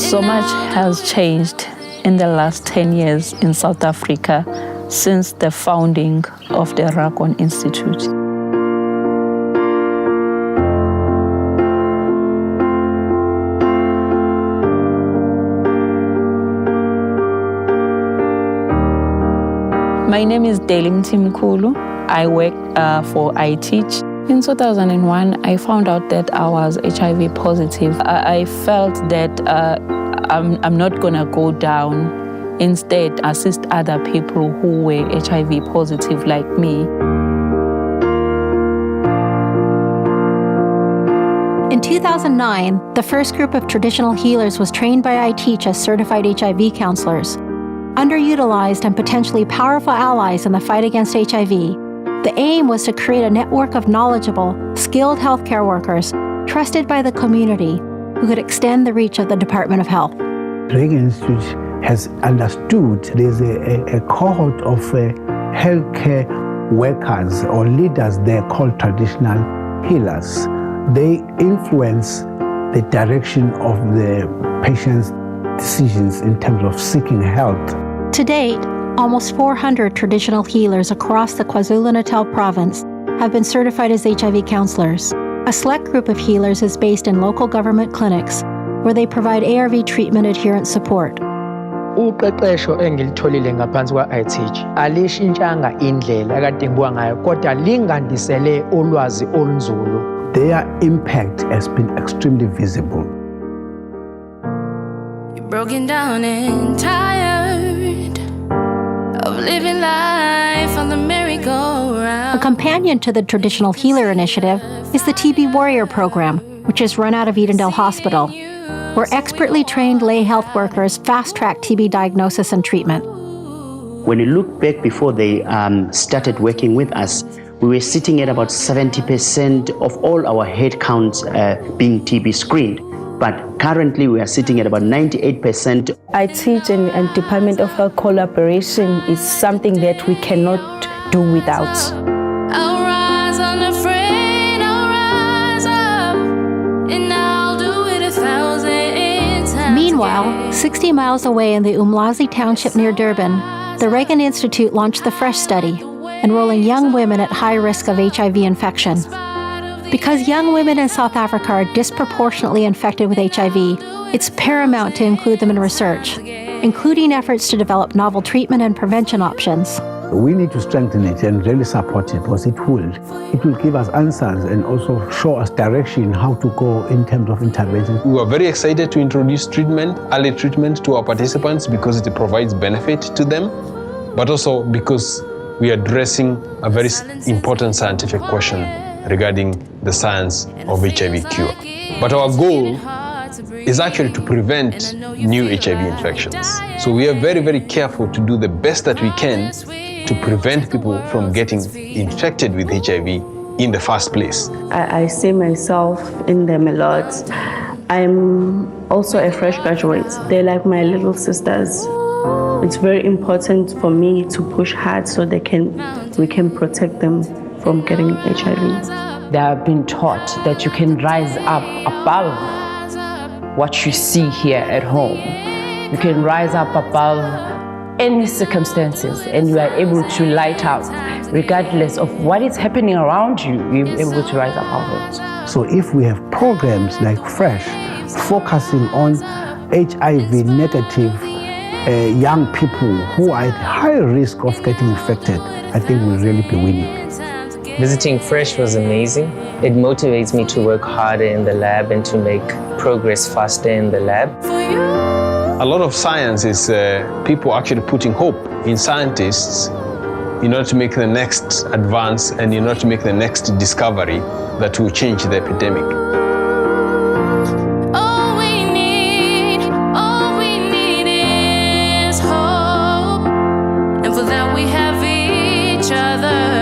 So much has changed in the last 10 years in South Africa since the founding of the Ragon Institute. My name is Delington Mkulu. I work for iTEACH. In 2001, I found out that I was HIV positive. I felt that I'm not gonna go down. Instead, assist other people who were HIV positive like me. In 2009, the first group of traditional healers was trained by iTEACH as certified HIV counselors. Underutilized and potentially powerful allies in the fight against HIV, the aim was to create a network of knowledgeable, skilled healthcare workers trusted by the community who could extend the reach of the Department of Health. Ragon Institute has understood there's a cohort of healthcare workers or leaders there called traditional healers. They influence the direction of the patient's decisions in terms of seeking help. To date, almost 400 traditional healers across the KwaZulu-Natal province have been certified as HIV counselors. A select group of healers is based in local government clinics where they provide ARV treatment adherence support. Uqeqesho engilitholile ngaphansi kwa-iTEACH alishintshanga indlela ekade ngibuka ngayo kodwa lingandisele ulwazi olunzulu. Their impact has been extremely visible. You're broken down and tired of living life on the merry-go-round. A companion to the Traditional Healer Initiative is the TB Warrior Program, which is run out of Edendale Hospital, where expertly trained lay health workers fast-track TB diagnosis and treatment. When you look back before they started working with us, we were sitting at about 70% of all our head counts being TB screened. But currently we are sitting at about 98%. iTEACH and Department of Health collaboration is something that we cannot do without. I'll rise unafraid, I'll rise up, and I'll do it 1,000 times. Meanwhile, 60 miles away in the Umlazi township near Durban, the Ragon Institute launched the FRESH study, enrolling young women at high risk of HIV infection. Because young women in South Africa are disproportionately infected with HIV, it's paramount to include them in research, including efforts to develop novel treatment and prevention options. We need to strengthen it and really support it because it will give us answers and also show us direction how to go in terms of intervention. We are very excited to introduce early treatment to our participants because it provides benefit to them, but also because we are addressing a very important scientific question regarding the science of HIV cure. But our goal is actually to prevent new HIV infections. So we are very, very careful to do the best that we can to prevent people from getting infected with HIV in the first place. I see myself in them a lot. I'm also a fresh graduate. They're like my little sisters. It's very important for me to push hard so we can protect them from getting HIV. They have been taught that you can rise up above what you see here at home. You can rise up above any circumstances and you are able to light up regardless of what is happening around you. You're able to rise above it. So if we have programs like FRESH focusing on HIV negative young people who are at high risk of getting infected, I think we'll really be winning. Visiting FRESH was amazing. It motivates me to work harder in the lab and to make progress faster in the lab. A lot of science is people actually putting hope in scientists in order to make the next advance and in order to make the next discovery that will change the epidemic. All we need is hope. And for that we have each other.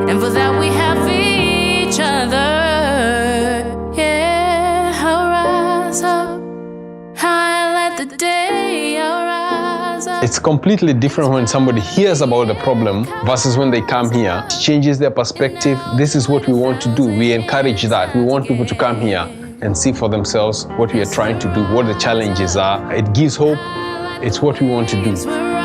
And for that we have each other. Yeah, I'll rise up, highlight the day, I'll rise up. It's completely different when somebody hears about the problem versus when they come here. It changes their perspective. This is what we want to do. We encourage that. We want people to come here and see for themselves what we are trying to do, what the challenges are. It gives hope. It's what we want to do.